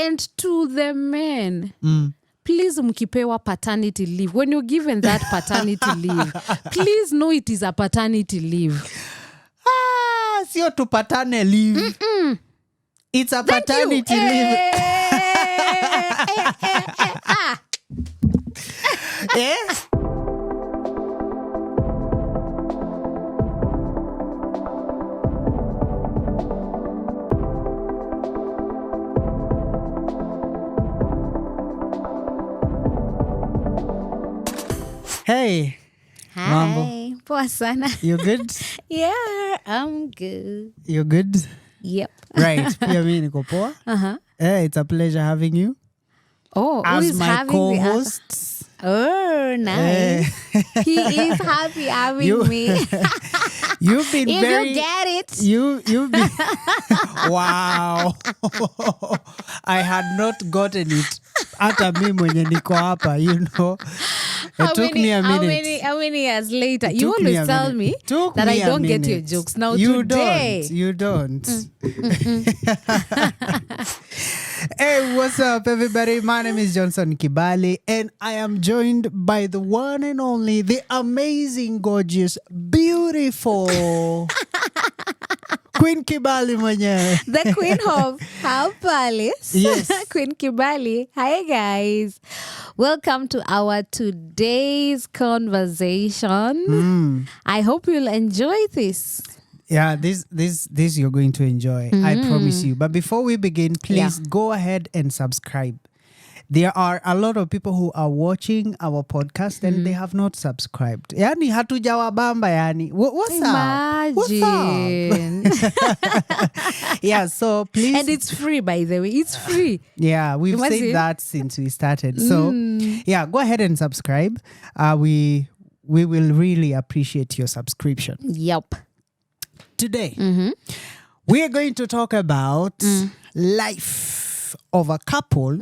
And to the men, please mkipewa paternity leave. When you're given that paternity leave, please know it is a paternity leave. Sio tupatane leave. It's a paternity leave. Hey. Hi. Mambo. Poa sana. You good? Yeah, I'm good. You good? Yep. Right. Pia mimi niko poa. It's a pleasure having you. Oh, who as is my having co-host. Oh, nice. He is happy having me. You've been if very... you get it. You've been... Wow. I had not gotten it. Hata mimi mwenye niko hapa, you know. It took me a minute. How many years later? You always tell me that I don't get your jokes. Now today. You don't. Hey, what's up, everybody? My name is Johnson Kibali, and I am joined by the one and only, the amazing, gorgeous, beautiful Queen Kibali mwenyewe. The Queen of How Palace. Yes. Queen Kibali. Hi, guys. Welcome to our today's conversation. I hope you'll enjoy this. Yeah, this you're going to enjoy. I promise you. But before we begin, please go ahead and subscribe. There are a lot of people who are watching our podcast and they have not subscribed. Yani hatujawabamba yani. What's up? What's up? Yeah, so please. And it's free, by the way. It's free. Yeah, we've said that since we started. So yeah, go ahead and subscribe. We will really appreciate your subscription. Yep. Today, we are going to talk about life of a couple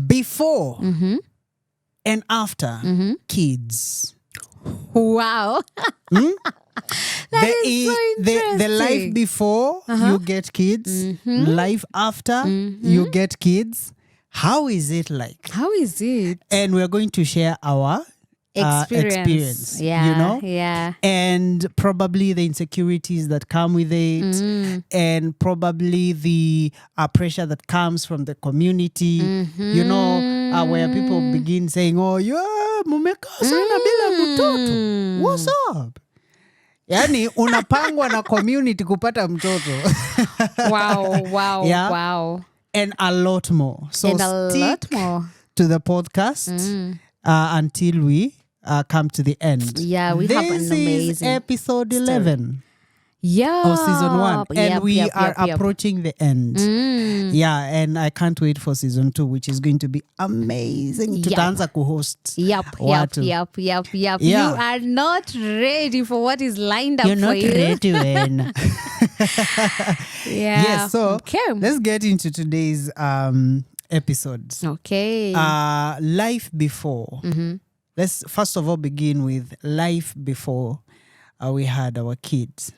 before and after kids. Wow. That is so interesting. The life before you get kids, life after you get kids. How is it like? How is it? And we're going to share our experience, yeah, you know, yeah, and probably the insecurities that come with it, and probably the pressure that comes from the community, you know, where people begin saying, "Oh, yeah, mumeka sana bila mtoto. What's up?" Yani unapangwa na community kupata mtoto. Wow, yeah? Wow, and a lot more. So stick to the podcast until we come to the end. Yeah, we have an amazing... This is episode 11 of season 1. And we are approaching the end. Yeah, and I can't wait for season 2, which is going to be amazing. Tutaanza kuhost. Yep. Yeah. You are not ready for what is lined up You're for you. You're not ready to win. Yeah. Yes, so okay. Let's get into today's episodes. Okay. Life before. Let's first of all begin with life before we had our kids.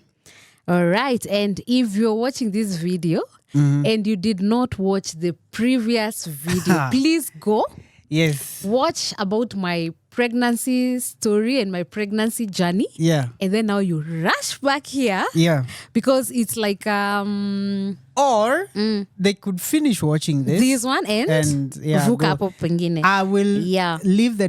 All right. And if you're watching this video and you did not watch the previous video, please go. Yes. Watch about my pregnancy story and my pregnancy journey. Yeah. And then now you rush back here. Yeah. Because it's like or they could finish watching this one and pengine. I will leave the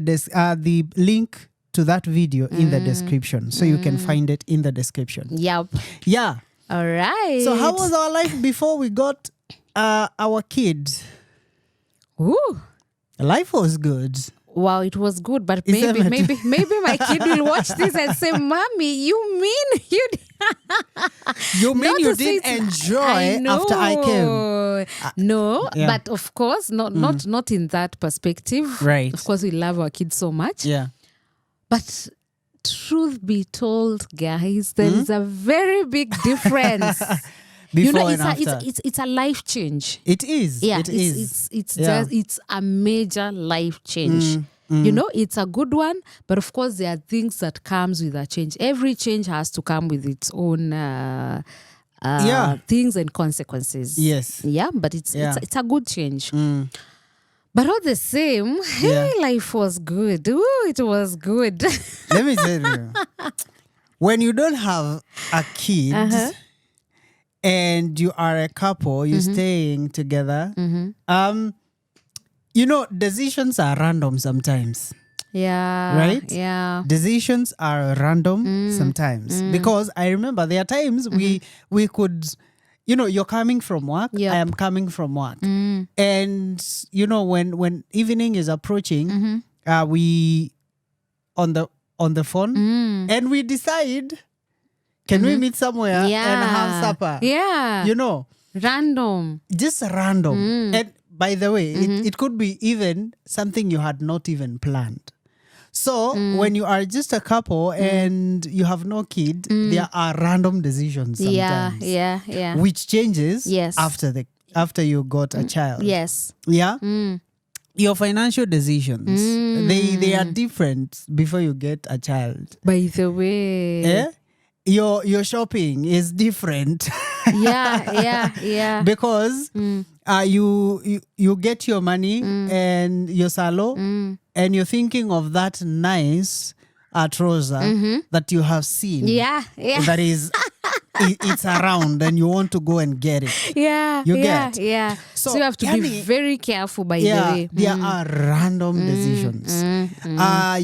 link to that video in the description, so you can find it in the description. Yep. Yeah. All right. So how was our life before we got our kids? Ooh. Life was good. Wow, it was good, but maybe my kid will watch this and say, "Mommy, you mean you didn't enjoy after I came?" No, but of course, not in that perspective. Right. Of course, we love our kids so much. Yeah. But truth be told, guys, there is a very big difference. Before and after. It's a life change. It is. Yeah, it is. It's a major life change. You know, it's a good one, but of course there are things that comes with a change. Every change has to come with its own things and consequences. Yes. Yeah, but it's a good change. But all the same, life was good. Ooh, it was good. Let me tell you, when you don't have a kid and you are a couple, you're staying together, decisions are random sometimes. Yeah. Right? Yeah. Decisions are random sometimes. Because I remember there are times we could, you're coming from work, I am coming from work. And, when evening is approaching, we on the phone and we decide, can we meet somewhere and have supper? Yeah. Random. Just random. And by the way, it could be even something you had not even planned. So when you are just a couple and you have no kid, there are random decisions sometimes. Yeah. Which changes Yes. after you got a child. Yes. Yeah. Your financial decisions, they are different before you get a child. By the way. Your shopping is different. Yeah. Because you get your money and your salo and you're thinking of that nice trouser that you have seen. Yeah. That is, it's around and you want to go and get it. Yeah. You get? Yeah. So you have to be very careful, by the way. There are random decisions.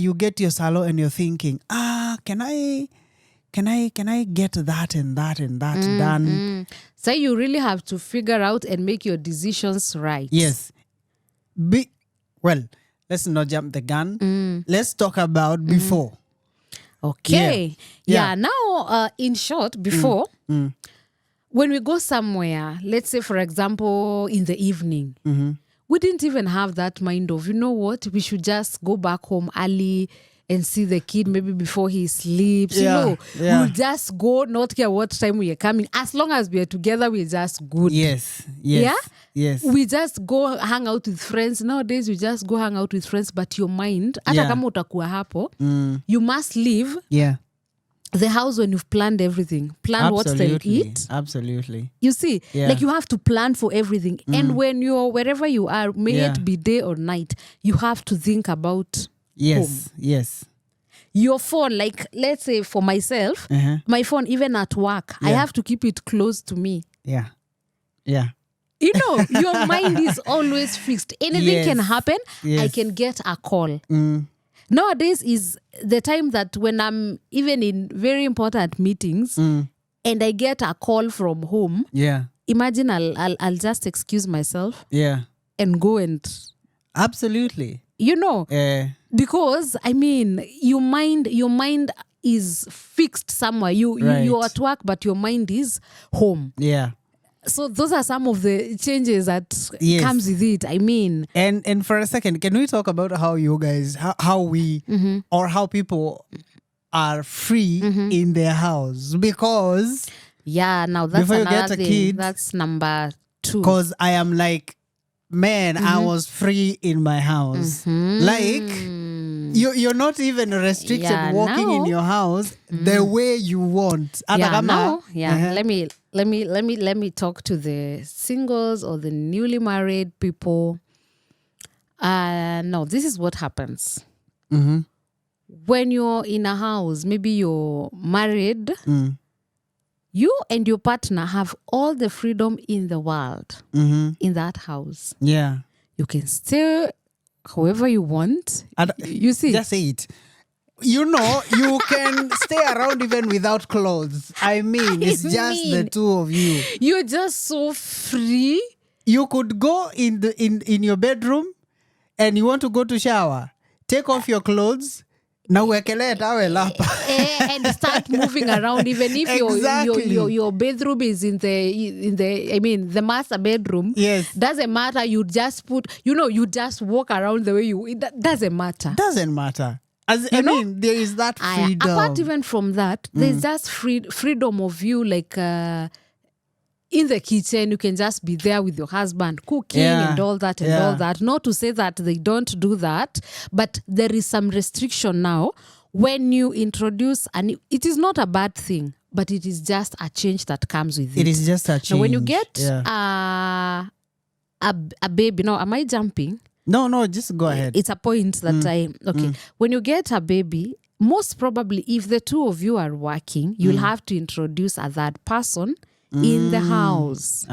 You get your salo and you're thinking, can I get that and that and that done? So you really have to figure out and make your decisions right. Yes. Well, let's not jump the gun. Let's talk about before. Okay. Yeah. Now, in short, before, when we go somewhere, let's say, for example, in the evening, we didn't even have that mind of, you know what, we should just go back home early and see the kid maybe before he sleeps. We'll just go, not care what time we are coming. As long as we are together, we're just good. Yes. Yeah? Yes. We just go hang out with friends. Nowadays, we just go hang out with friends, but your mind, hata kama utakuwa hapo, you must leave the house when you've planned everything. Plan what they'll eat. Absolutely. You see, like you have to plan for everything. And when you're wherever you are, may it be day or night, you have to think about home. Yes. Your phone, like let's say for myself, my phone, even at work, I have to keep it close to me. Yeah. Your mind is always fixed. Anything can happen. Yes. I can get a call. Nowadays is the time that when I'm even in very important meetings and I get a call from home, imagine I'll just excuse myself and go and... Absolutely. Because, I mean, your mind is fixed somewhere. You're at work, but your mind is home. Yeah. So those are some of the changes that comes with it. I mean, and for a second, can we talk about how you guys, how we, or how people are free in their house? Because now that's before you another get a thing. kid, That's number 2. Because I am like, man, I was free in my house. Like, you're not even restricted walking in your house the way you want. Let me talk to the singles or the newly married people. No, this is what happens. When you're in a house, maybe you're married, you and your partner have all the freedom in the world in that house. Yeah. You can stay however you want. You see? Just say it. You can stay around even without clothes. I mean, it's just the two of you. You're just so free. You could go in your bedroom and you want to go to shower. Take off your clothes. Now wekelee towel hapa. And start moving around, even if your bedroom is in the master bedroom. Yes. Doesn't matter. You just you just walk around the way it doesn't matter. Doesn't matter. There is that freedom. Apart even from that, there's just freedom of you, like in the kitchen, you can just be there with your husband cooking and all that and all that. Not to say that they don't do that, but there is some restriction now when you introduce, and it is not a bad thing, but it is just a change that comes with it. It is just a change. Now, when you get a baby, now, am I jumping? No, just go ahead. It's a point that when you get a baby, most probably if the two of you are working, you'll have to introduce a third person in the house.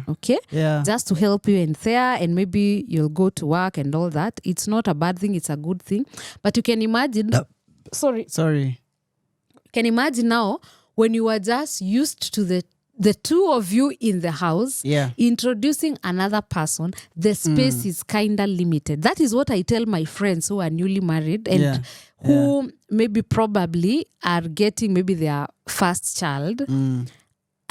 Okay? Yeah. Just to help you in there, and maybe you'll go to work and all that. It's not a bad thing, it's a good thing. But you can imagine Sorry. Can imagine now when you are just used to the two of you in the house, introducing another person, the space is kind of limited. That is what I tell my friends who are newly married and who maybe probably are getting maybe their first child.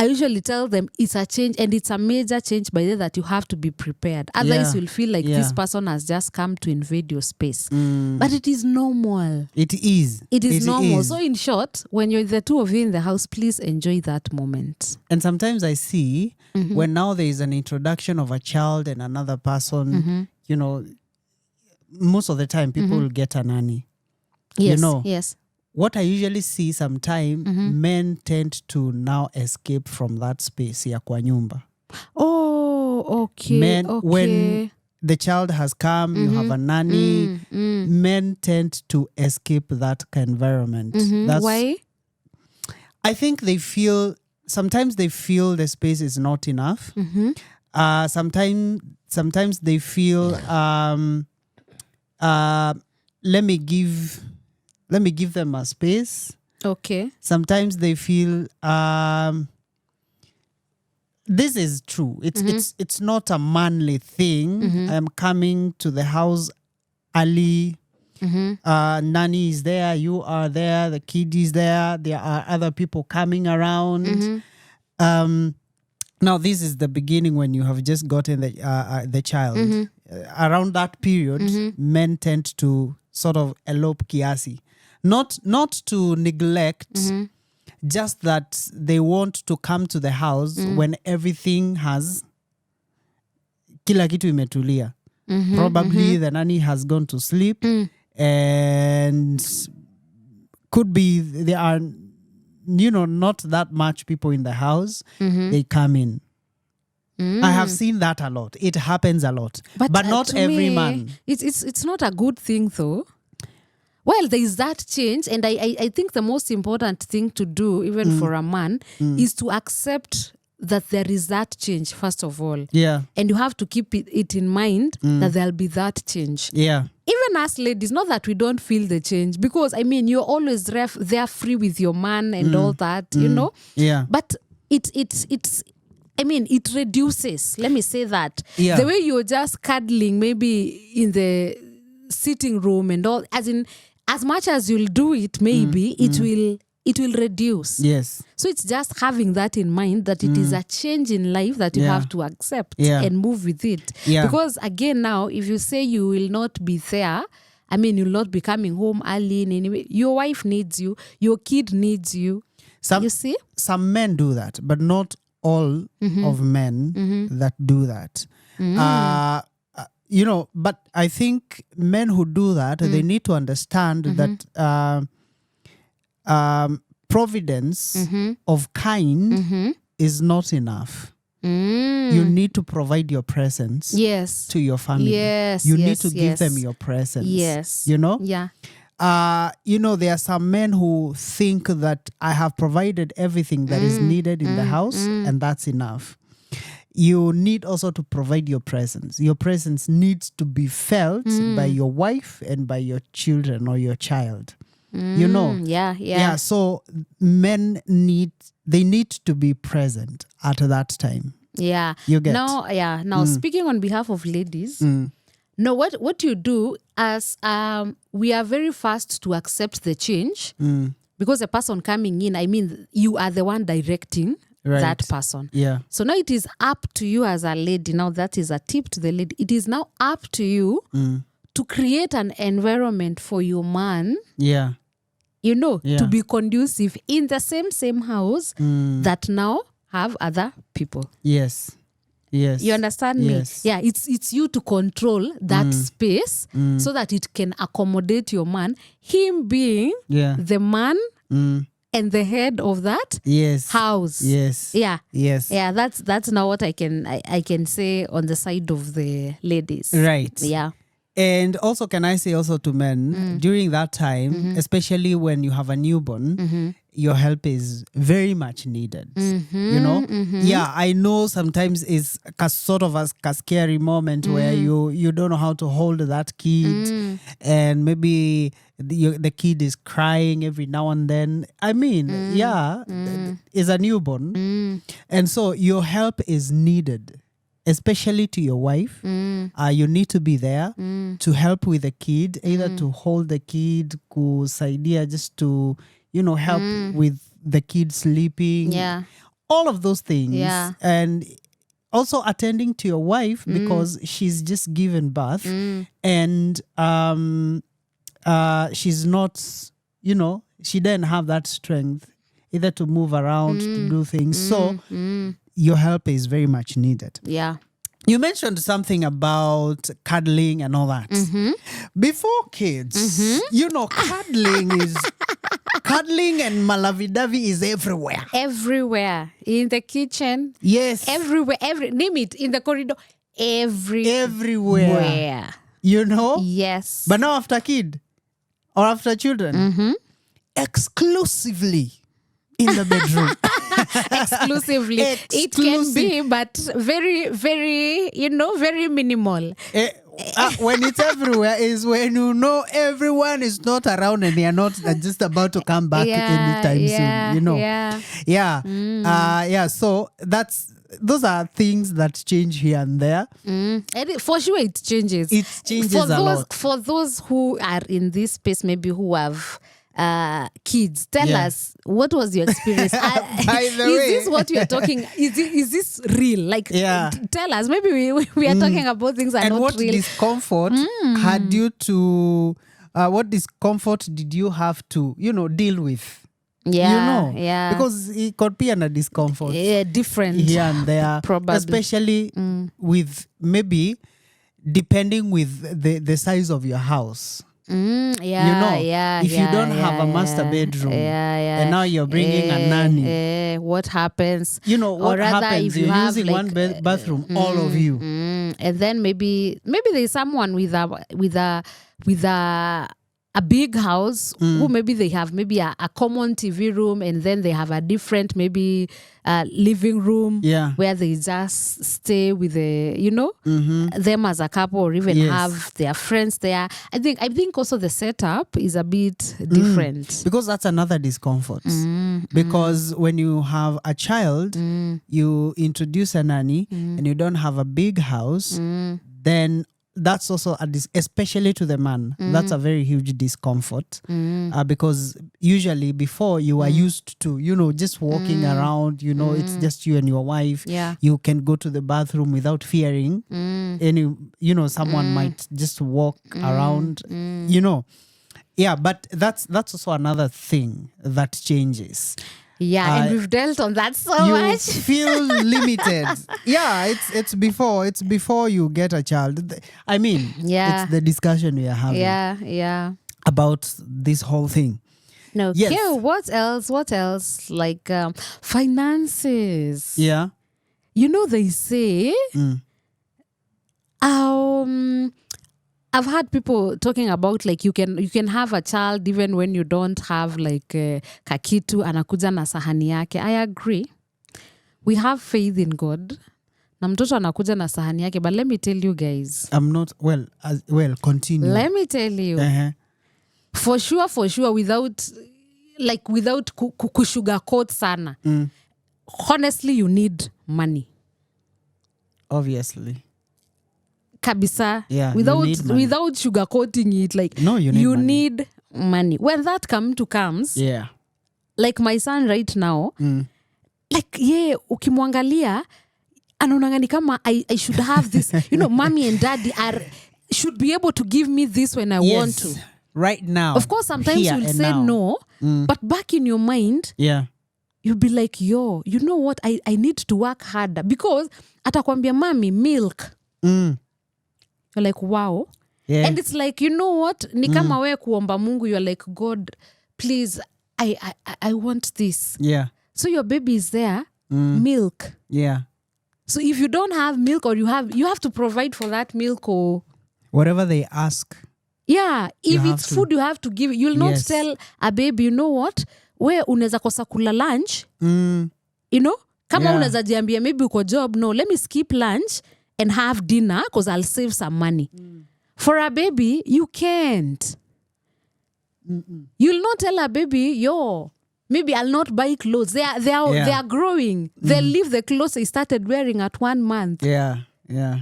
I usually tell them it's a change, and it's a major change by the way that you have to be prepared. Otherwise, you'll feel like this person has just come to invade your space. But it is normal. It is. It is normal. So in short, when you're the two of you in the house, please enjoy that moment. And sometimes I see when now there is an introduction of a child and another person, you know, most of the time people will get a nanny. Yes, you know, yes. What I usually see sometimes, men tend to now escape from that space ya kwa nyumba. Oh, okay. Men, when the child has come, you have a nanny, men tend to escape that environment. That's, why? I think sometimes they feel the space is not enough. Sometimes they feel, let me give them a space. Okay. Sometimes they feel this is true. It's not a manly thing. I'm coming to the house early. Nanny is there. You are there. The kid is there. There are other people coming around. Now this is the beginning when you have just gotten the child. Around that period, men tend to sort of elope kiasi. Not to neglect, just that they want to come to the house when everything has kila kitu imetulia. Probably the nanny has gone to sleep and could be there are, not that much people in the house. They come in. I have seen that a lot. It happens a lot. But not every man. It's not a good thing though. Well, there is that change, and I think the most important thing to do, even for a man, is to accept that there is that change, first of all. Yeah. And you have to keep it in mind that there'll be that change. Yeah. Even us ladies, not that we don't feel the change, because, you're always there free with your man and all that, Yeah. But it reduces, let me say that. Yeah. The way you're just cuddling, maybe in the sitting room and all, as much as you'll do it, maybe it will reduce. Yes. So it's just having that in mind, that it is a change in life that you have to accept and move with it. Yeah. Because again, now, if you say you will not be there, you'll not be coming home early in any way. Your wife needs you. Your kid needs you. You see? Some men do that, but not all of men that do that. But I think men who do that, they need to understand that providence of kind is not enough. You need to provide your presence to your family. You need to give them your presence. Yes. Yeah. There are some men who think that I have provided everything that is needed in the house and that's enough. You need also to provide your presence. Your presence needs to be felt by your wife and by your children or your child. Yeah. So men need to be present at that time. Yeah. You get. Now speaking on behalf of ladies, no, what you do as we are very fast to accept the change because the person coming in, you are the one directing that person. Yeah. So now it is up to you as a lady. Now that is a tip to the lady. It is now up to you to create an environment for your man. Yeah. To be conducive in the same house that now have other people. Yes. You understand me? Yes. Yeah, it's you to control that space so that it can accommodate your man. Him being the man and the head of that house. Yes. Yeah. Yes. Yeah, that's now what I can say on the side of the ladies. Right. Yeah. And also, can I say also to men, during that time, especially when you have a newborn, your help is very much needed. You know? Yeah, I know sometimes it's sort of a scary moment where you don't know how to hold that kid, and maybe the kid is crying every now and then. I mean, is a newborn. And so your help is needed, especially to your wife. You need to be there to help with the kid, either to hold the kid, kusaidia, just to, help with the kid sleeping. Yeah. All of those things. Yeah. And also attending to your wife because she's just given birth and she's not, she didn't have that strength either to move around, to do things. So your help is very much needed. Yeah. You mentioned something about cuddling and all that. Before kids, cuddling and malavidavi is everywhere. Everywhere. In the kitchen. Yes. Everywhere. Name it. In the corridor. Everywhere. Yes. But now after kid or after children, exclusively in the bedroom. Exclusively. It can be, but very, very, very minimal. When it's everywhere is when everyone is not around and they are not just about to come back anytime soon. Yeah. So those are things that change here and there. And for sure it changes. It changes a lot. For those who are in this space, maybe who have kids, tell us, what was your experience? By the is way, this what we are talking? Is this real? Like, tell us. Maybe we are talking about things that are not what real. Discomfort had you to? What discomfort did you have to, deal with? Yeah. Because it could be a discomfort. Yeah, different here and there, probably. Especially with maybe depending with the size of your house. If you don't have a master bedroom and now you're bringing a nanny, what happens? What happens? You're using one bathroom, all of you. And then maybe there's someone with a big house who maybe they have maybe a common TV room, and then they have a different maybe living room where they just stay with them as a couple, or even have their friends there. I think also the setup is a bit different, because that's another discomfort. Because when you have a child, you introduce a nanny and you don't have a big house, then that's also especially to the man. That's a very huge discomfort because usually before you are used to, just walking around, it's just you and your wife. Yeah. You can go to the bathroom without fearing someone might just walk around, Yeah, but that's also another thing that changes. Yeah, and we've dealt on that so you much. Feel limited. Yeah, it's before you get a child. I mean, it's the discussion we are having. Yeah. About this whole thing. No, yes. Okay, what else? Like finances. Yeah. They say, I've had people talking about like you can have a child even when you don't have like kakitu anakuja na sahani yake. I agree. We have faith in God. Na mtoto anakuja na sahani yake, but let me tell you guys. I'm not continue. Let me tell you. For sure without kusugarcoat sana. Honestly, you need money. Obviously. Kabisa. Yeah, without sugarcoating it, like no, you need money. When that comes, like my son right now, like ukimwangalia anaonanga ni kama I should have this. Mommy and daddy should be able to give me this when I want to. Right now. Of course, sometimes you'll say no, but back in your mind, you'll be like, yo, you know what? I need to work harder, because atakwambia mommy milk. You're like, wow. Yeah. And it's like, you know what? Ni kama wewe kuomba Mungu, you're like, God, please, I want this. Yeah. So your baby is there, milk. Yeah. So if you don't have milk, or you have to provide for that milk, or whatever they ask. Yeah, if You it's have to. food, you have to give. You'll not Yes. tell a baby, you know what, where unaweza kosa kula lunch, you know, kama Yeah. unaweza jiambia maybe uko job, no, let me skip lunch and have dinner because I'll save some money. For a baby, you can't. You'll not tell a baby, yo, maybe I'll not buy clothes. They are growing. They'll leave the clothes they started wearing at 1 month. Yeah. Yeah.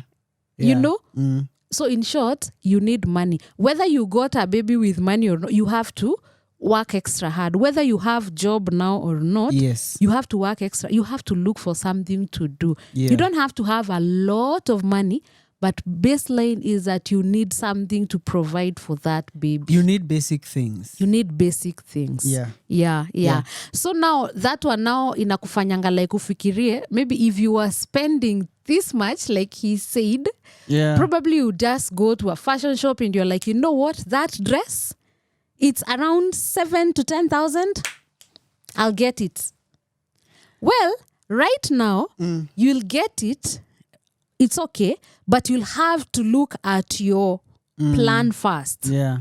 You know? So in short, you need money. Whether you got a baby with money or not, you have to work extra hard. Whether you have job now or not, Yes. you have to work extra. You have to look for something to do. Yeah. You don't have to have a lot of money, but baseline is that you need something to provide for that baby. You need basic things. You need basic things. Yeah. So now that one now inakufanyanga like ufikirie, maybe if you are spending this much, like he said, probably you just go to a fashion shop and you're like, you know what, that dress, it's around 7,000 to 10,000. I'll get it. Well, right now, you'll get it. It's okay, but you'll have to look at your plan first. Yeah.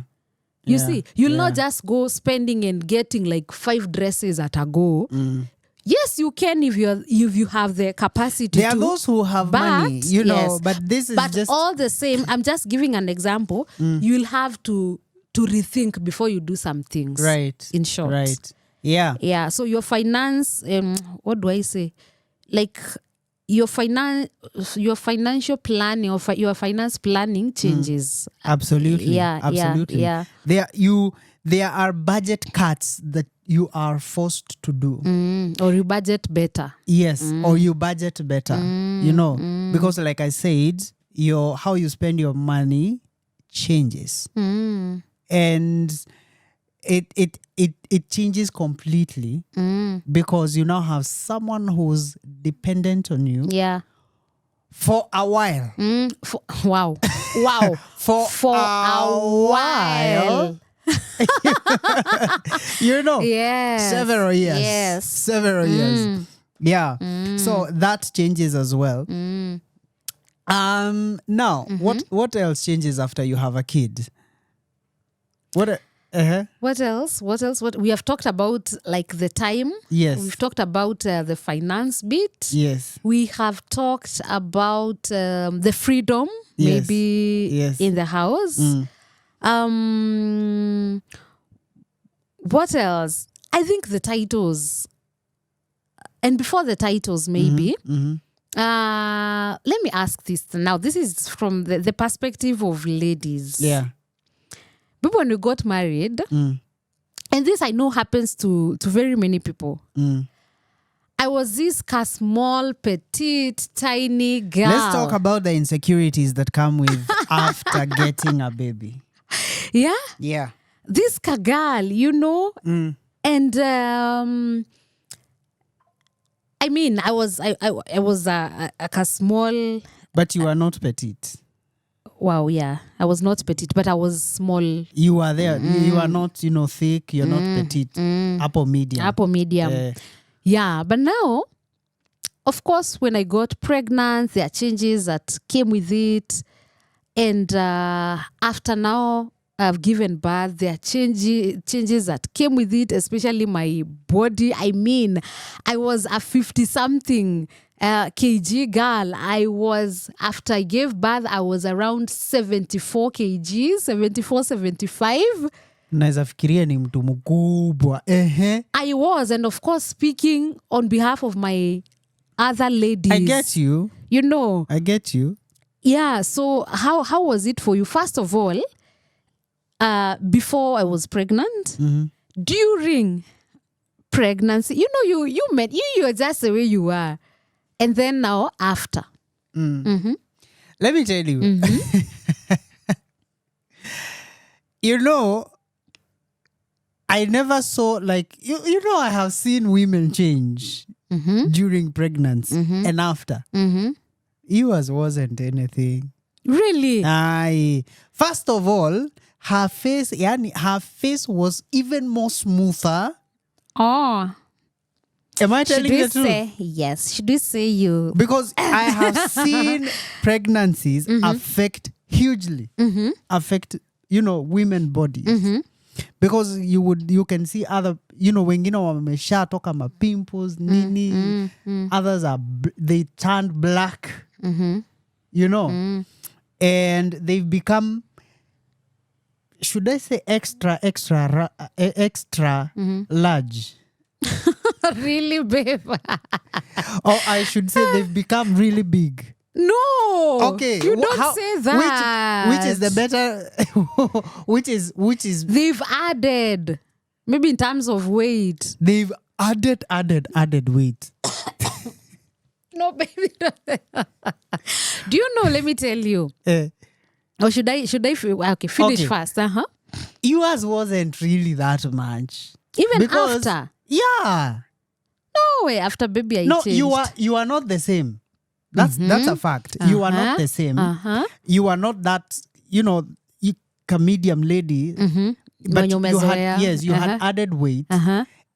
You see, you'll not just go spending and getting like 5 dresses at a go. Yes, you can if you have the capacity. There are those who have money, you know, but this is just all the same. I'm just giving an example. You'll have to rethink before you do some things. right. In short. Right. Yeah. Yeah. So your finance, what do I say? Like your financial planning or your finance planning changes. Absolutely. Yeah. Absolutely. Yeah. There are budget cuts that you are forced to do. Or you budget better. Yes, or you budget better. You know, because like I said, how you spend your money changes. And it changes completely because you now have someone who's dependent on you for a while. Wow. For a while. You know, Yes. several years. Yes. Several years. Yeah. So that changes as well. Now, what else changes after you have a kid? What else? What we have talked about, like the time. Yes. We've talked about the finance bit. Yes. We have talked about the freedom, Yes. maybe Yes. in the house. What else? I think the titles. And before the titles, maybe. Let me ask this now. This is from the perspective of ladies. Yeah. But when we got married, and this I know happens to very many people. I was this small, petite, tiny girl. Let's talk about the insecurities that come with after getting a baby. Yeah? Yeah. This girl, you know? And I mean, I was a small. But you are not petite. Wow, yeah. I was not petite, but I was small. You are there. You are not, thick. You're not petite. Upper medium. Upper medium. Yeah, but now, of course, when I got pregnant, there are changes that came with it. And after now, I've given birth, there are changes that came with it, especially my body. I mean, I was a 50-something kg girl. After I gave birth, I was around 74 kg, 74, 75. Naweza fikiria ni mtu mkubwa. I was, and of course, speaking on behalf of my other ladies. I get you. You know. I get you. Yeah, so how was it for you? First of all, before I was pregnant, during pregnancy, you know, you're just the way you are. And then now after. Let me tell you. You know, I never saw like, you know, I have seen women change during pregnancy and after. Yours wasn't anything. Really? First of all, her face was even more smoother Oh. Am I telling the truth? Yes. Should we say you? Because I have seen pregnancies hugely affect, women bodies. Because you can see other, wengine wameshatoka pimples, nini, others they turned black, and they've become, should I say extra large? Really, babe? Or I should say they've become really big. No. Okay. You don't say that. Which is the better? which is? They've added, maybe in terms of weight. They've added weight. No, baby. Do you know? Let me tell you. Or should I? Okay, finish first. Yours wasn't really that much. Even after. Yeah. No way. After baby, I changed. You are not the same. That's a fact. You are not the same. You are not that, a medium lady. But you had added weight.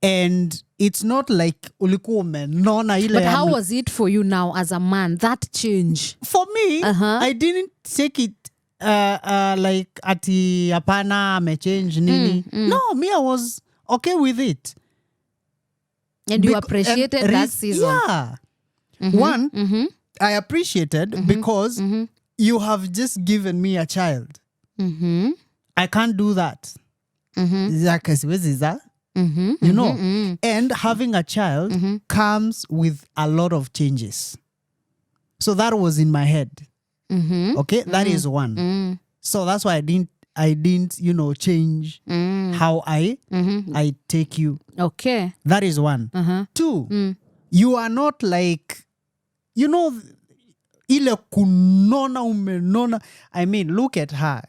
And it's not like ulikuwa umenona ile. But how was it for you now as a man? That change? For me, I didn't take it like ati apana amechange nini. No, me I was okay with it. And you appreciated that season. Yeah. One, I appreciated because you have just given me a child. I can't do that. And having a child comes with a lot of changes. So that was in my head. Okay, that is one. So that's why I didn't, change how I take you. Okay. That is one. Two, you are not like, ile kunona umenona. I mean, look at her.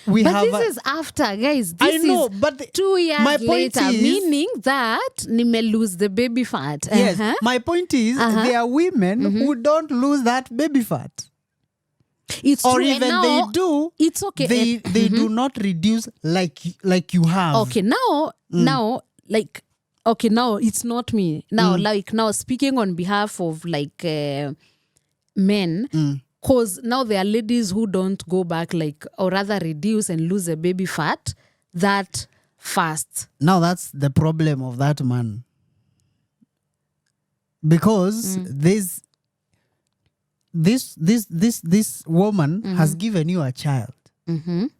This is after, guys. This is but 2 years later, meaning that nime lose the baby fat. Yes, my point is there are women who don't lose that baby fat. It's or true. Even now, they do. It's okay. They do not reduce like you have. Okay, now it's not me. Now, now speaking on behalf of men, because now there are ladies who don't go back or rather reduce and lose a baby fat that fast. Now that's the problem of that man. Because this woman has given you a child. You've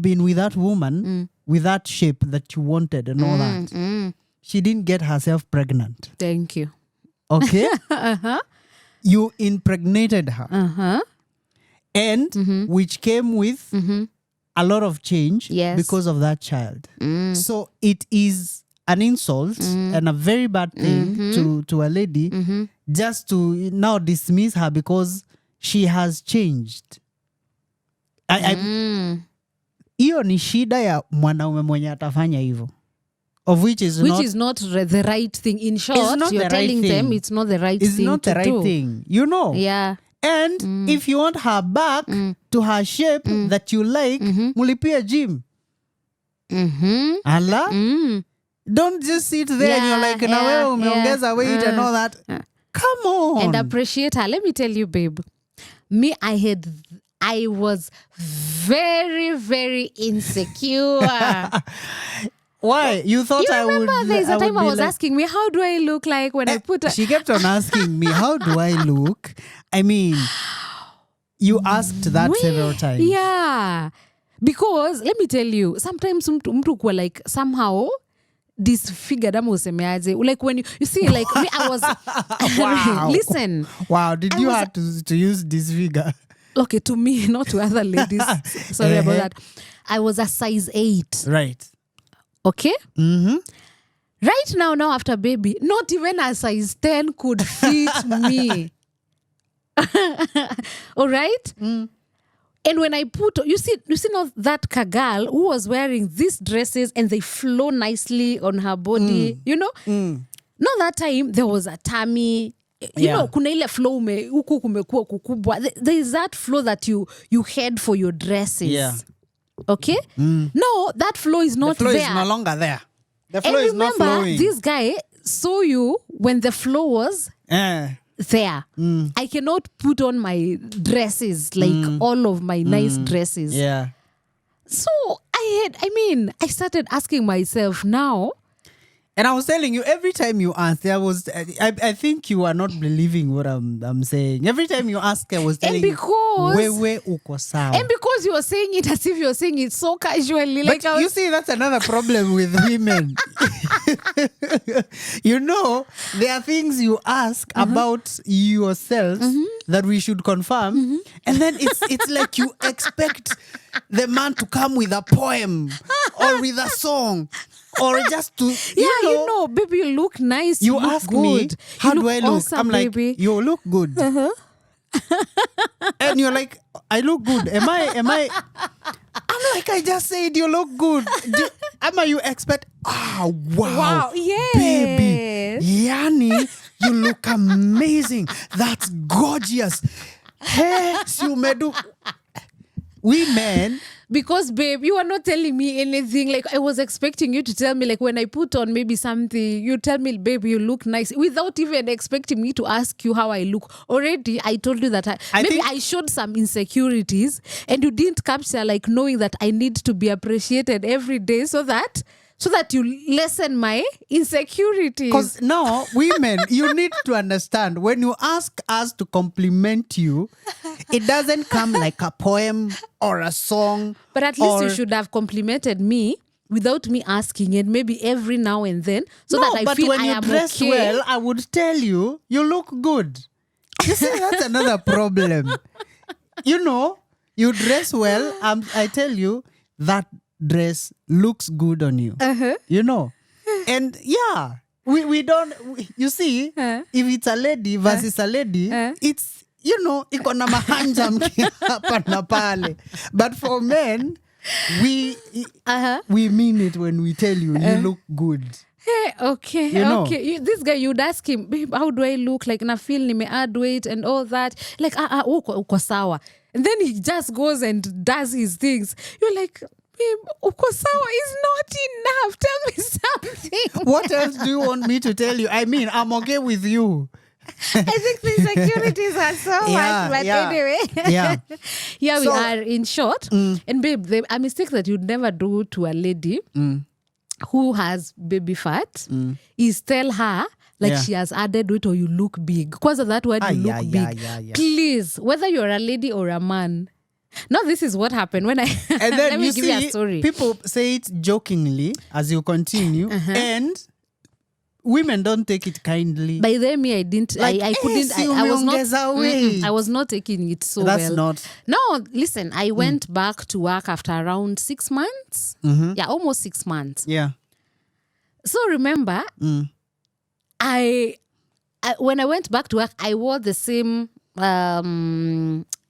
been with that woman with that shape that you wanted and all that. She didn't get herself pregnant. Thank you. Okay? You impregnated her. And which came with a lot of change because of that child. So it is an insult and a very bad thing to a lady just to now dismiss her because she has changed. Hiyo ni shida ya mwanaume mwenye atafanya hivyo. Which is not the right thing. In short, you're telling them it's not the right thing to do. It's not the right thing. Yeah. And if you want her back to her shape that you like, mulipia gym. Allah? Don't just sit there and you're like, na wewe umeongeza weight and all that. Come on. And appreciate her. Let me tell you, babe. Me, I was very, very insecure. Why? You thought I would... Remember there's a time I was asking me, how do I look like when I put... She kept on asking me, how do I look? I mean, you asked that several times. Yeah. Because, let me tell you, sometimes mtu kwa like somehow... disfigured ama usemeaje, like when you see like me I was wow. Listen, wow, did you have to use disfigure? Okay, to me, not to other ladies. Sorry about that. I was a size 8, right? Okay. Right now after baby, not even a size 10 could fit me. All right. And when I put, you see now that girl who was wearing these dresses and they flow nicely on her body, Now that time there was a tummy, you know, kuna ile flow huku kumekuwa kukubwa. There is that flow that you had for your dresses. Yeah. Okay? No, that flow is not there. The flow is no longer there. The flow is not flowing. This guy saw you when the flow was there. I cannot put on my dresses, like all of my nice dresses. Yeah. So I started asking myself now. And I was telling you, every time you asked, I think you are not believing what I'm saying. Every time you ask, I was telling you, wewe uko sawa. And because you were saying it as if you're saying it so casually. But you see, that's another problem with women. You know, there are things you ask about yourself that we should confirm. And then it's like you expect the man to come with a poem or with a song. Or just to, you know, baby, you look nice. You look ask good. Me, how do I look? Awesome, I'm like, baby. you look good. And you're like, I look good. Am I? I'm like, I just said you look good. You expect? Wow. Wow, yes. Baby, Yani, you look amazing. That's gorgeous. Hey, Siumedu. Women. Because, babe, you are not telling me anything. Like, I was expecting you to tell me, like, when I put on maybe something, you tell me, babe, you look nice, without even expecting me to ask you how I look. Already, I told you that I showed some insecurities, and you didn't capture, like, knowing that I need to be appreciated every day so that you lessen my insecurities. Because now, women, you need to understand, when you ask us to compliment you, it doesn't come like a poem or a song. But at least you should have complimented me without me asking it, maybe every now and then, so that I feel I am okay. But when you dress well, I would tell you, you look good. You see, that's another problem. You know, you dress well, I tell you, that dress looks good on you. You know? And yeah, we don't, you see, if it's a lady versus a lady, it's, you know, iko na mahanja hapa na pale. But for men, we mean it when we tell you, you look good. Hey, okay, you know? Okay. This guy, you'd ask him, babe, how do I look? Like, na feel ni me add weight and all that. Like, uko sawa. And then he just goes and does his things. You're like, babe, uko sawa is not enough. Tell me something. What else do you want me to tell you? I mean, I'm okay with you. I think the insecurities are so much, but anyway. Yeah, we are in short. And babe, a mistake that you'd never do to a lady who has baby fat is tell her she has added weight or you look big. Because of that word, you look big. Please, whether you're a lady or a man. Now, this is what happened when I... And then let me give you a story. People say it jokingly as you continue. And... women don't take it kindly. By then, me, I didn't. Like, I couldn't. I was not taking it so That's well. not. No, listen. I went back to work after around 6 months. Yeah, almost 6 months. Yeah. So remember, I when I went back to work, I wore the same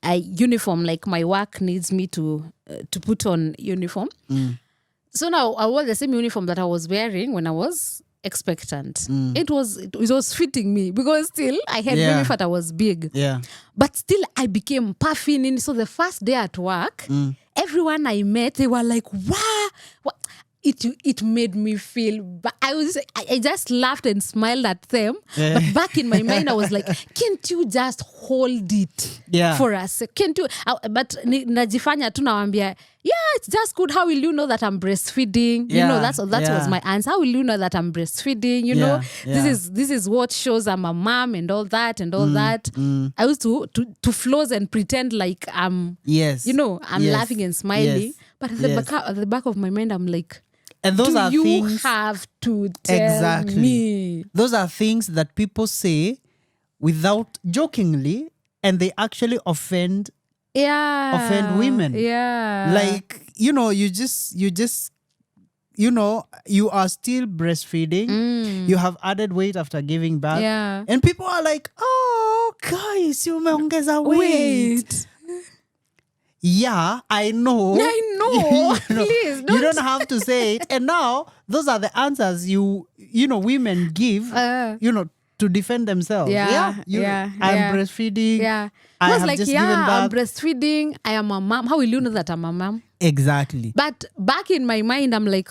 uniform. Like my work needs me to put on uniform. So now I wore the same uniform that I was wearing when I was expectant. It was fitting me because still I had baby fat, I was big. Yeah. But still I became puffing in. So the first day at work, everyone I met, they were like, wow. It made me feel, I just laughed and smiled at them. But back in my mind, I was like, can't you just hold it for us? Can't you? But najifanya tu nawambia, it's just good. How will you know that I'm breastfeeding? You know, that was my answer. How will you know that I'm breastfeeding? You know, this is what shows I'm a mom and all that and all that. I used to floss and pretend like I'm, I'm laughing and smiling. But at the back of my mind, I'm like, and those are you things, have to tell me. Those are things that people say without jokingly, and they actually offend women. Yeah. Like, you just you are still breastfeeding. You have added weight after giving birth. Yeah. And people are like, oh, guys, umeongeza weight. Yeah, I know. Please, you don't have to say it. And now, those are the answers women give, to defend themselves. I'm breastfeeding. Yeah. I was like, I'm breastfeeding. I am a mom. How will you know that I'm a mom? Exactly. But back in my mind, I'm like,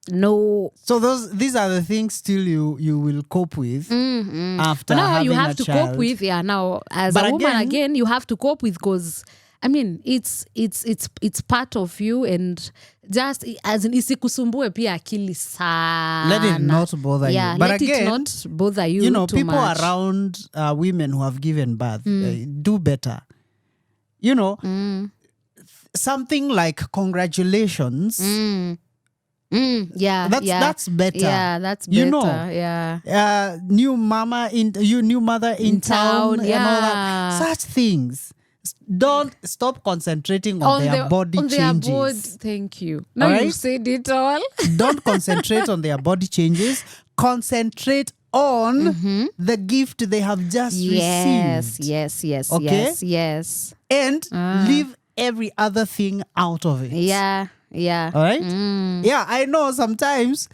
No. So these are the things still you will cope with after Now having you have a to child. cope with. Yeah. Now as But a woman again- again, you have to cope with, because I mean it's part of you, and just as in isikusumbue pia akili sana. Let it not bother Yeah, you. But let again, it not bother you. you know, too people much. around women who have given birth do better. You know, something like congratulations. Yeah, That's better. Yeah, that's better. You know, yeah. new mother in town, and all yeah. that. Such things. Don't stop concentrating on their body on changes. Their body, thank you. Now All you right? said it all. Don't concentrate on their body changes. Concentrate on the gift they have just received. Yes. Okay? Yes. And leave every other thing out of it. Yeah. All right? Yeah, I know sometimes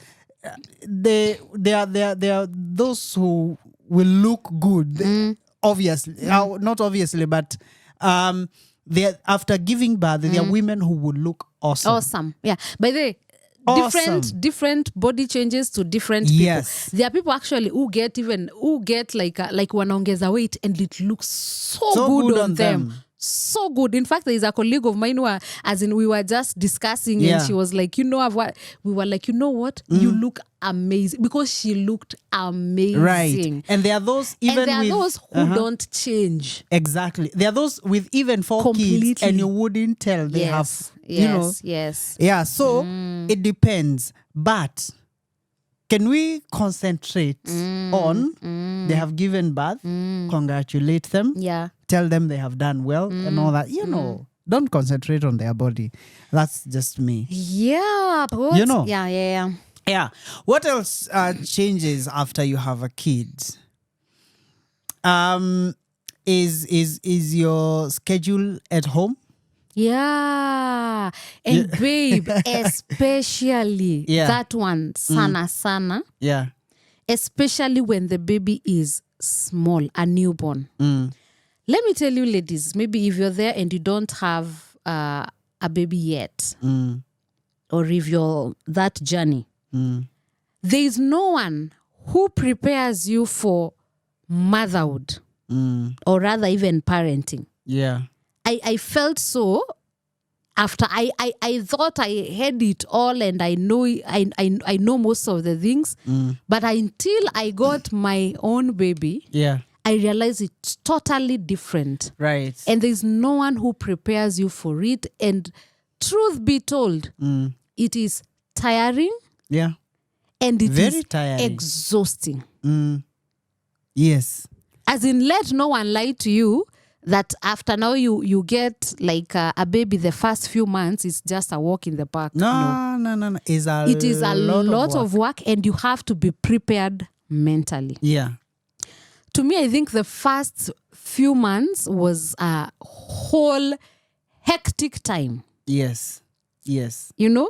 there are those who will look good. Obviously. Not obviously, but after giving birth, there are women who will look awesome. Awesome. Yeah. By the way, Awesome. different body changes to different people. Yes. There are people actually who get like wanaongeza weight and it looks so good on them. So good. In fact, there is a colleague of mine who, as in, we were just discussing, and she was like, we were like, you know what? You look amazing, because she looked amazing. Right. And there are those who don't change. Exactly. There are those with even 4 kids, and you wouldn't tell they have, Yes. Yeah, so it depends. But can we concentrate on they have given birth, congratulate them, tell them they have done well and all that. You know, don't concentrate on their body. That's just me. Yeah. But you know. Yeah. What else changes after you have a kid? Is your schedule at home? Yeah. And babe, especially that one, sana. Yeah. Especially when the baby is small, a newborn. Let me tell you, ladies, maybe if you're there and you don't have a baby yet, or if you're that journey, there is no one who prepares you for motherhood, or rather even parenting. Yeah. I felt so after I thought I had it all, and I know most of the things, but until I got my own baby, I realized it's totally different. Right. And there's no one who prepares you for it. And truth be told, it is tiring. Yeah. And it Very is tiring. Exhausting. Yes. As in, let no one lie to you that after now you get like a baby, the first few months is just a walk in the park. No. It is a lot of work, and you have to be prepared mentally. Yeah. To me, I think the first few months was a whole hectic time. Yes. You know?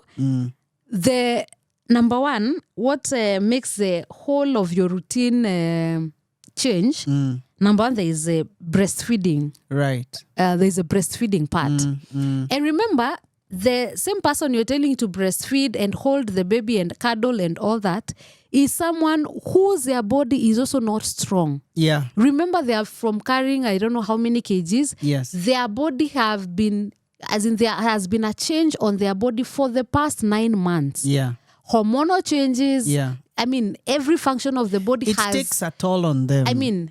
The number one, what makes the whole of your routine change, number one, there is a breastfeeding. Right. There's a breastfeeding part. And remember, the same person you're telling to breastfeed and hold the baby and cuddle and all that is someone whose their body is also not strong. Yeah. Remember, they are from carrying, I don't know how many kgs. Yes. Their body have been, as in there has been a change on their body for the past 9 months. Yeah. Hormonal changes. Yeah. I mean, every function of the body it takes a toll on them. I mean,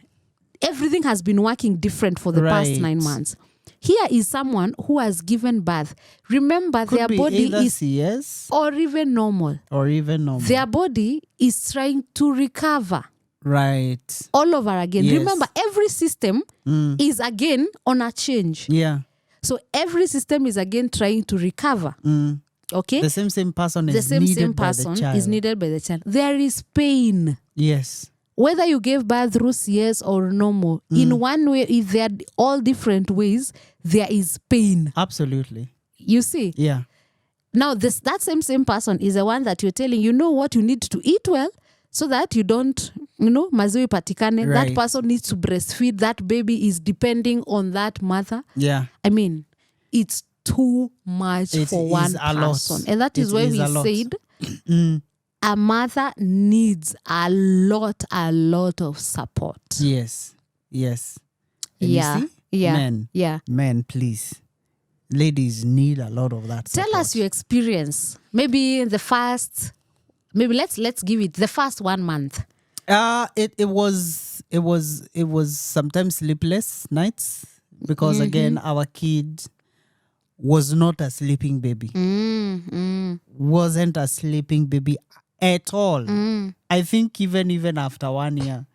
everything has been working different for the past 9 months. Here is someone who has given birth. Remember, Could their be body is CS or even normal. Their body is trying to recover. Right. All over again. Yes. Remember, every system is again on a change. Yeah. So every system is again trying to recover. Okay? The same person is needed by the child. There is pain. Yes. Whether you gave birth through CS or normal, in one way, if they are all different ways, there is pain. Absolutely. You see? Yeah. Now, that same person is the one that you're telling, you know what, you need to eat well so that you don't, maziwa patikane. Right. That person needs to breastfeed. That baby is depending on that mother. Yeah. I mean, it's too much for one person. And that is why we said a mother needs a lot of support. Yes. And you see? Men, please. Ladies need a lot of that support. Tell us your experience. Maybe let's give it the first 1 month. It was sometimes sleepless nights because again our kid was not a sleeping baby. Wasn't a sleeping baby at all. I think even after 1 year.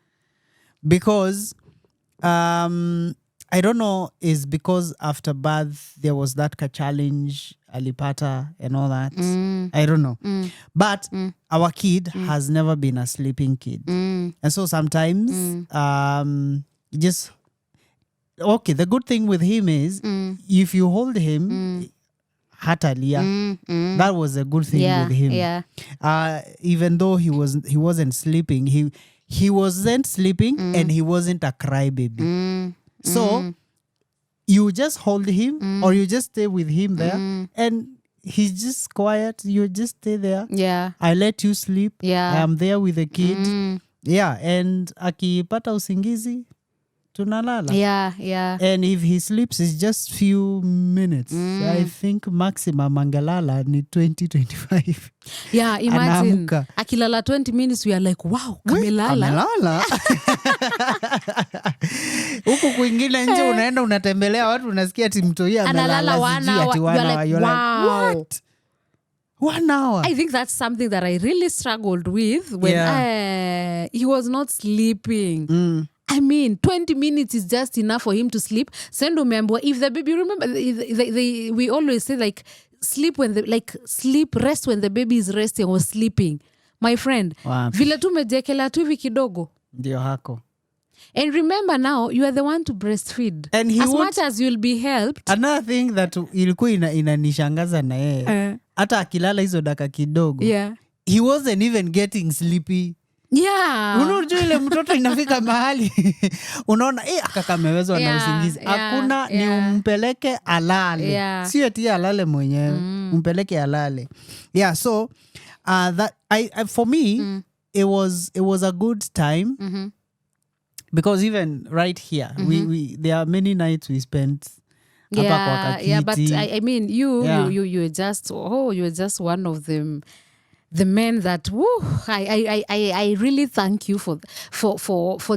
Because I don't know, is because after birth there was that challenge, alipata and all that. I don't know. But our kid has never been a sleeping kid. And so sometimes the good thing with him is if you hold him hatalia, that was a good thing with him. Even though he wasn't sleeping, he wasn't sleeping and he wasn't a crybaby. So you just hold him or you just stay with him there and he's just quiet. You just stay there. I let you sleep. I am there with the kid. And akipata usingizi tunalala. And if he sleeps, it's just few minutes. I think maximum angalala ni 20-25. Imagine. Akilala 20 minutes, we are like, wow, kamelala. Huku kwingine nje unaenda unatembelea watu unasikia ati mtoi amelala sijui ati 1 hour. You're like, what? 1 hour. I think that's something that I really struggled with when he was not sleeping. I mean, 20 minutes is just enough for him to sleep. Sendo membo, if the baby, remember, we always say like, rest when the baby is resting or sleeping. My friend, vile tu mejekela tu hivi kidogo. Ndio hako. And remember now, you are the one to breastfeed. And as much as you'll be helped. Another thing that ilikuwa inanishangaza na yeye. Hata akilala hizo dakika kidogo. He wasn't even getting sleepy. Unajua ile mtoto inafika mahali unaona akakamewezwa na usingizi. Hakuna ni umpeleke alale. Sio eti alale mwenyewe. Umpeleke alale. So that for me it was a good time. Because even right here we there are many nights we spent but I mean you're just one of them. The men that I really thank you for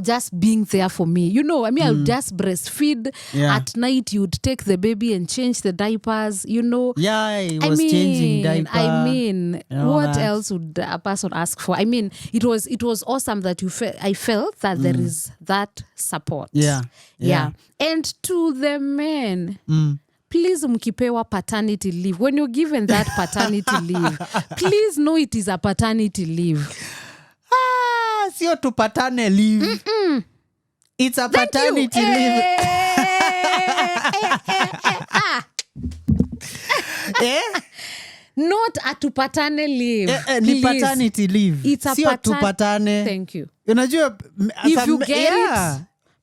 just being there for me. You know, I mean, I would just breastfeed. At night, you'd take the baby and change the diapers. You know, changing diapers. I mean, what else would a person ask for? I mean, it was awesome that I felt that there is that support. And to the men. Please mkipewa paternity leave. When you're given that paternity leave, please know it is a paternity leave. Sio tupatane leave. It's a paternity leave. Not a tupatane leave. Ni paternity leave. It's a sio tupatane. Thank you. Unajua, if you get it,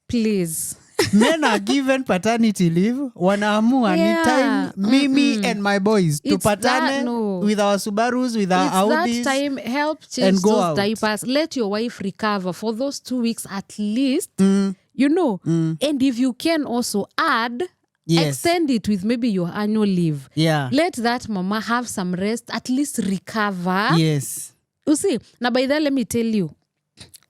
please. Men are given paternity leave. Wanaamua ni time Mimi and my boys to patane with our Subarus, with our Audis. That time, help change those diapers. Let your wife recover for those 2 weeks at least. You know. And if you can also add, extend it with maybe your annual leave. Let that mama have some rest, at least recover. Yes. You see, now by that, let me tell you,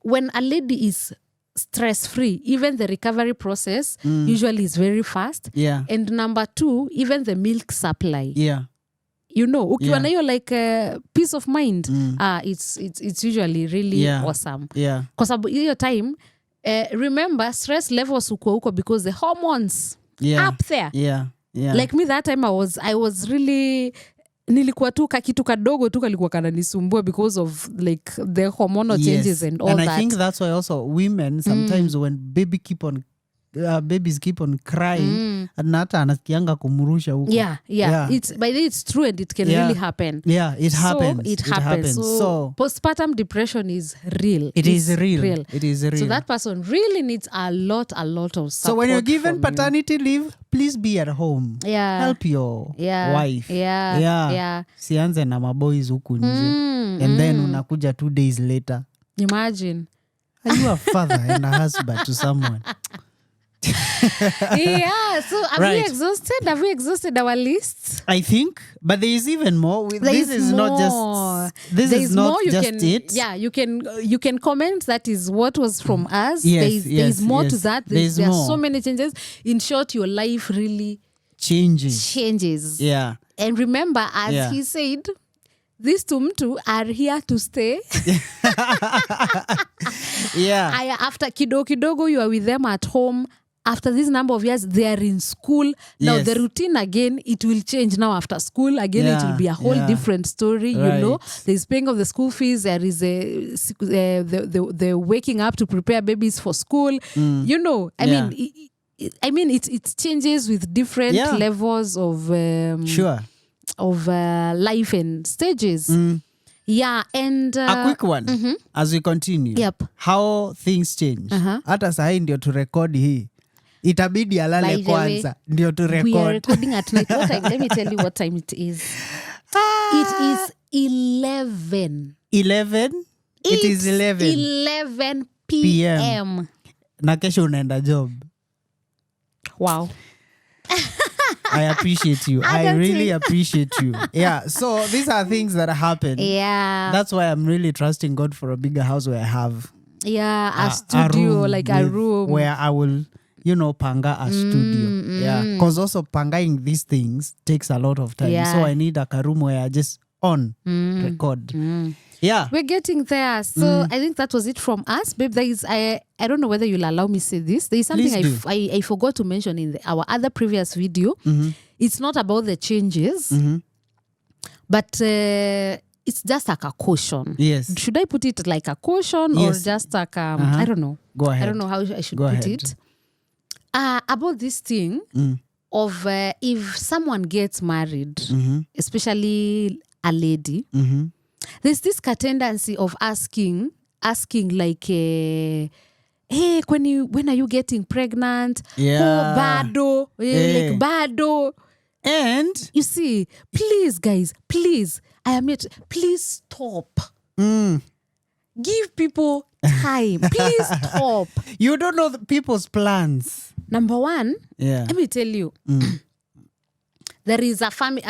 when a lady is stress-free, even the recovery process usually is very fast. And number 2, even the milk supply. You know, ukiwa na hiyo like peace of mind, it's usually really awesome. Kwa sababu hiyo time, remember stress levels uko because the hormones up there. Like me that time I was really nilikuwa tu kakitu kadogo tu kalikuwa kananisumbua because of like the hormonal changes and all that. And I think that's why also women sometimes when baby keep on babies keep on crying na hata anasikianga kumrusha huko. Yeah. It's true and it can really happen. Yeah, it happens. It happens. So postpartum depression is real. It is real. So that person really needs a lot of support. So when you're given paternity leave, please be at home. Yeah. Help your wife. Yeah. Sianze na maboys huku nje. And then unakuja 2 days later. Imagine. Are you a father and a husband to someone? So have we exhausted our list? I think, but there is even more. This is not just it. Yeah, you can comment. That is what was from us. Yes, there's more to that. There are so more. many changes. In short, your life really changes. Yeah. And remember, as he said, these two are here to stay. After kidogo, you are with them at home. After this number of years, they are in school. Now, the routine again, it will change now after school. Again, it will be a whole different story, you know. There's paying of the school fees. There is the waking up to prepare babies for school. You know, I mean, it changes with different levels of life and stages. Yeah, and a quick one as we continue. Yep. How things change. Hata sahi ndio tu record hii. Itabidi alale kwanza ndio tu record. We are recording at night. What time? Let me tell you what time it is. It is 11. 11? It is 11 p.m. Na kesho unaenda job. Wow. I appreciate you. I really appreciate you. Yeah. So these are things that happen. Yeah. That's why I'm really trusting God for a bigger house where I have a studio, a room where I will, panga a studio. Yeah. Because also pangaing these things takes a lot of time. Yeah. So I need a room where I just record. Yeah. We're getting there. So I think that was it from us. Babe, there is, I don't know whether you'll allow me to say this. There is something I forgot to mention in our other previous video. It's not about the changes, but it's just like a caution. Yes. Should I put it like a caution or just like, I don't know. Go ahead. I don't know how I should put it. About this thing of if someone gets married, especially a lady, there's this tendency of asking like, hey, when are you getting pregnant? Yeah. Oh, bado. Like, bado. And you see, please, guys, please, please stop. Give people time. Please stop. You don't know the people's plans. Number one, let me tell you, there is a family,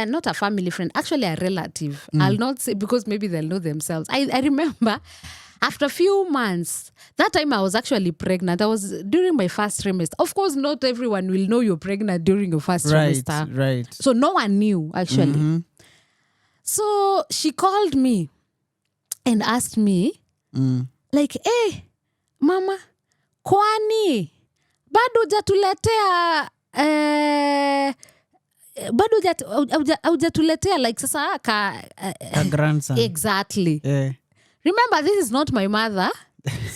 not a family friend, actually a relative. I'll not say because maybe they'll know themselves. I remember after a few months, that time I was actually pregnant. I was during my first trimester. Of course, not everyone will know you're pregnant during your first trimester. Right. So no one knew actually. So she called me and asked me, like, hey, mama, kwani bado hujatuletea bado hujatuletea like sasa ka grandson. Exactly. Remember, this is not my mother.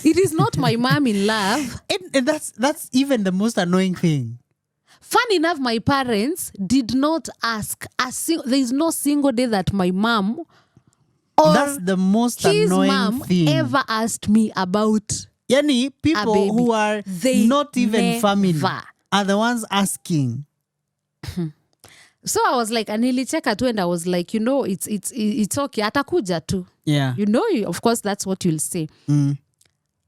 It is not my mom in love. And that's even the most annoying thing. Fun enough, my parents did not ask there is no single day that my mom or that's the most his annoying mom thing ever asked me about Yani people who are not even family are the ones asking. So I was like, nilicheka tu, and I was like, it's okay. Atakuja tu. Yeah. Of course, that's what you'll say. And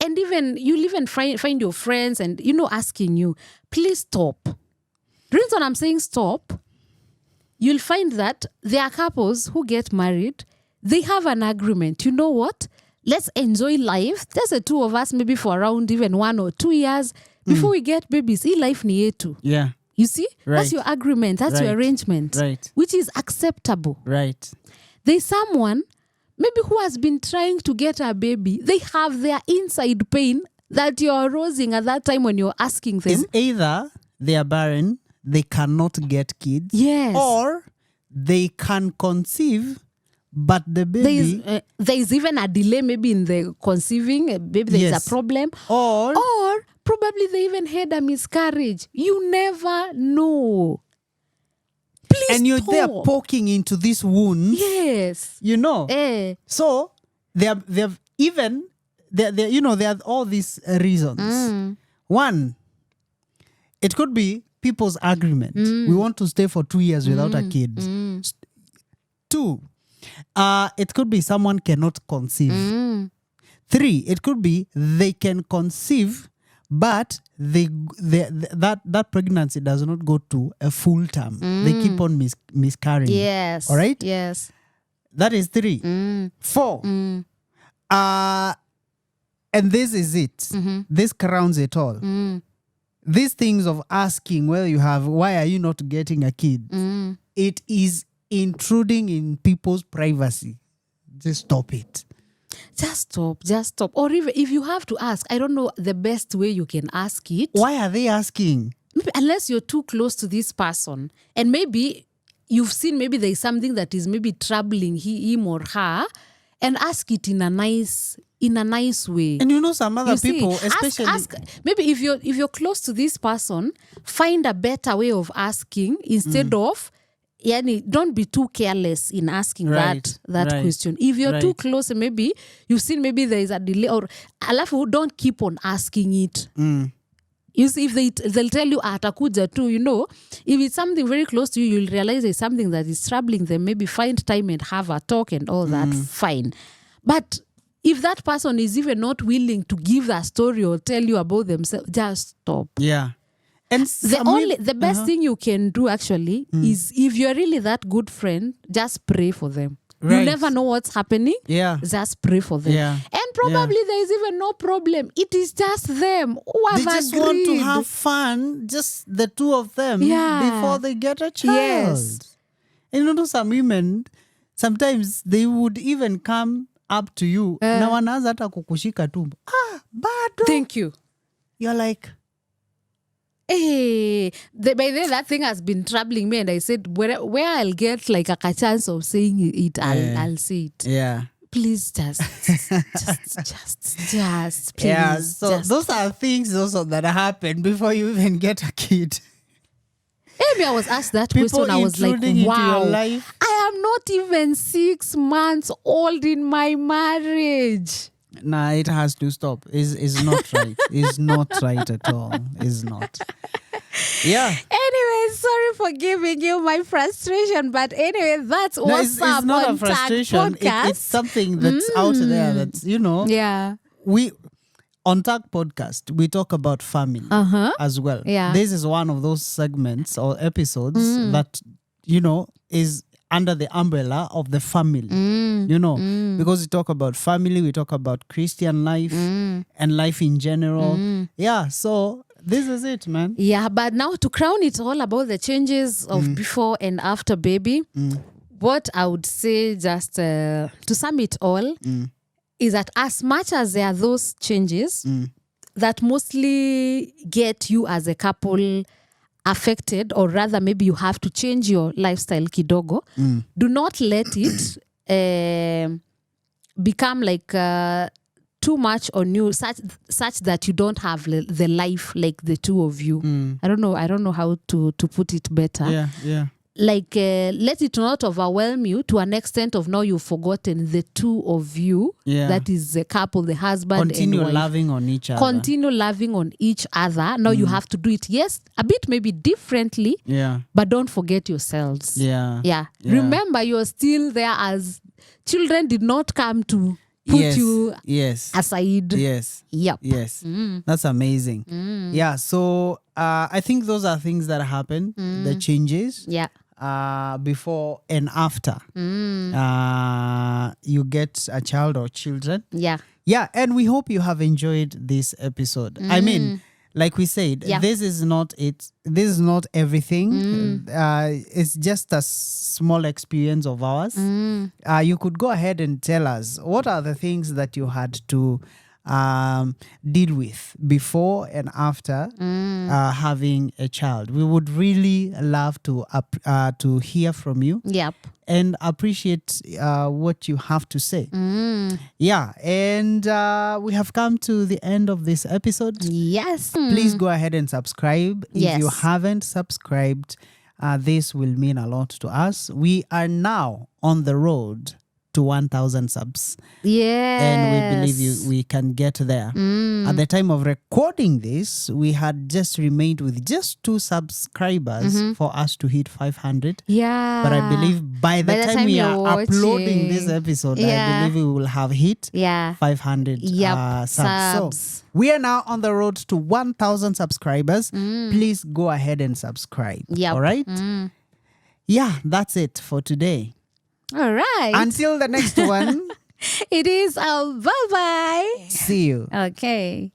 even you'll even find your friends and asking you, please stop. The reason I'm saying stop, you'll find that there are couples who get married. They have an agreement. You know what? Let's enjoy life. There's the two of us, maybe for around even 1 or 2 years before we get babies. Hii life ni yetu. Yeah. You see? Right. That's your agreement. That's your arrangement. Right. Which is acceptable. Right. There's someone maybe who has been trying to get a baby. They have their inside pain that you're arousing at that time when you're asking them. It's either they are barren, they cannot get kids. Yes. Or they can conceive, but the baby... There is even a delay maybe in the conceiving. Maybe there is a problem. Or Probably they even had a miscarriage. You never know. Please And you're there stop. poking into these wounds. Yes. You know. So there are all these reasons. One, it could be people's agreement. We want to stay for 2 years without a kid. 2, it could be someone cannot conceive. 3, it could be they can conceive, but that pregnancy does not go to a full term. They keep on miscarrying. Yes. All right? Yes. That is 3. 4. And this is it. This crowns it all. These things of asking why are you not getting a kid? It is intruding in people's privacy. Just stop it. Just stop. Or if you have to ask, I don't know the best way you can ask it. Why are they asking? Maybe unless you're too close to this person. And maybe you've seen maybe there's something that is maybe troubling him or her, and ask it in a nice way. And some other people, especially ask, maybe if you're close to this person, find a better way of asking instead of don't be too careless in asking that question. If you're too close, and maybe you've seen maybe there is a delay, or alafu, don't keep on asking it. You see, if they'll tell you atakuja too, if it's something very close to you, you'll realize there's something that is troubling them. Maybe find time and have a talk and all that. Fine. But if that person is even not willing to give that story or tell you about themselves, just stop. Yeah. And the best thing you can do actually is, if you're really that good friend, just pray for them. Right. You never know what's happening. Yeah. Just pray for them. Yeah. And probably there is even no problem. It is just them who have They just agreed. want to have fun, just the two of them, before they get a child. Yes. And some women, sometimes they would even come up to you. Na wanaanza hata kukushika tumbo. Bado. Thank you. You're like, hey, by then that thing has been troubling me, and I said, where I'll get like a chance of saying it, I'll say it. Yeah. Please just please. Yeah, so those are things also that happen before you even get a kid. Maybe I was asked that People question. I was like, intruding wow, into your life. I am not even 6 months old in my marriage. Nah, it has to stop. It's not right. It's not right at all. It's not. Yeah. Anyway, sorry for giving you my frustration, but anyway, that's what's up. It's not on a frustration. Podcast. It's something that's out there that's, Yeah. We on T.U.G podcast, we talk about family as well. Yeah. This is one of those segments or episodes that, is under the umbrella of the family, because we talk about family, we talk about Christian life and life in general. Yeah, so this is it, man. Yeah, but now to crown it all about the changes of before and after baby, what I would say, just to sum it all, is that as much as there are those changes that mostly get you as a couple affected, or rather maybe you have to change your lifestyle kidogo, do not let it become like too much on you, such that you don't have the life like the two of you. I don't know how to put it better. Yeah. Like let it not overwhelm you to an extent of now you've forgotten the two of you. Yeah. That is the couple, the husband Continue and wife. loving on each other. Continue loving on each other. Now you have to do it, yes, a bit maybe differently. Yeah. But don't forget yourselves. Yeah. Remember, you're still there as children did not come to put you aside. Yes. Yep. Yes. That's amazing. Yeah. So I think those are things that happen, the changes. Yeah. Before and after you get a child or children. Yeah. Yeah. And we hope you have enjoyed this episode. I mean, like we said, this is not it. This is not everything. It's just a small experience of ours. You could go ahead and tell us what are the things that you had to deal with before and after having a child. We would really love to hear from you. Yep. And appreciate what you have to say. Yeah, and we have come to the end of this episode. Yes. Please go ahead and subscribe. If you Yes. haven't subscribed, this will mean a lot to us. We are now on the road to 1,000 subs. Yes. And we believe we can get there. At the time of recording this, we had just remained with just 2 subscribers for us to hit 500. Yeah. But I believe by the time we you're are uploading this watching, episode, yeah. I believe we will have hit Yeah. 500 Yep. subs. So we are now on the road to 1,000 subscribers. Please go ahead and subscribe. Yep. All right? Yeah, that's it for today. All right. Until the next one, It is bye-bye. see you. Okay.